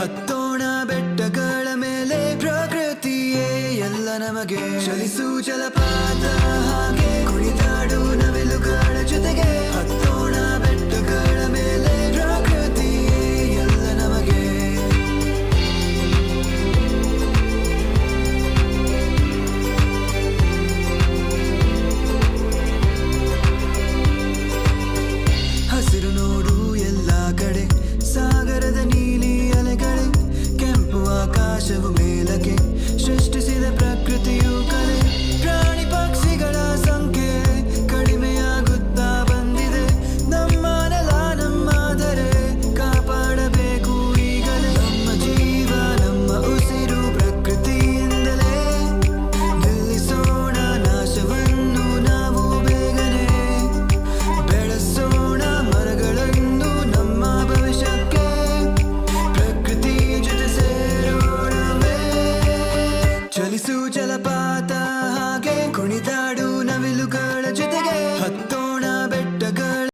ಹತ್ತೋಣ ಬೆಟ್ಟಗಳ ಮೇಲೆ, ಪ್ರಕೃತಿಯೇ ಎಲ್ಲ ನಮಗೆ. ಚಲಿಸು ಜಲಪಾತ ಹಾಗೆ ಕುಣಿದಾಡು ನವಿಲುಗಳ ಜೊತೆಗೆ. ಹತ್ತೋಣ ಬೆಟ್ಟಗಳ ಮೇಲೆ, ಪ್ರಕೃತಿಯೇ ಎಲ್ಲ ನಮಗೆ. ಹಸಿರು ನೋಡು ಎಲ್ಲ ಕಡೆ, ಸಾಗರದ ನೀಲಿ ಅಲೆಗಳೇ, ಕೆಂಪು ಆಕಾಶವು ಮೇಲಕ್ಕೆ, ಸೃಷ್ಟಿಸಿದ ಪ್ರಕೃತಿಯು ಕಲೆ. ಪ್ರಾಣಿ ಪಕ್ಷಿಗಳ ಸಂಖ್ಯೆ ಕಡಿಮೆಯಾಗುತ್ತಾ ಬಂದಿದೆ. ನಮ್ಮ ನೆಲ ನಮ್ಮಾದರೆ ಕಾಪಾಡಬೇಕು ಈಗಲೇ. ನಮ್ಮ ಜೀವ ನಮ್ಮ ಉಸಿರು ಪ್ರಕೃತಿಯಿಂದಲೇ. ನಿಲ್ಲಿಸೋಣ ನಾಶವನ್ನು ನಾವು ಬೇಗನೆ. ಬೆಳೆಸೋಣ ಮರಗಳನ್ನು ನಮ್ಮ ಭವಿಷ್ಯಕ್ಕೆ. ಪ್ರಕೃತಿ ಜೊತೆ ಸೇರೋಣವೇ. ಚಲಿಸು ಜಲಪಾತ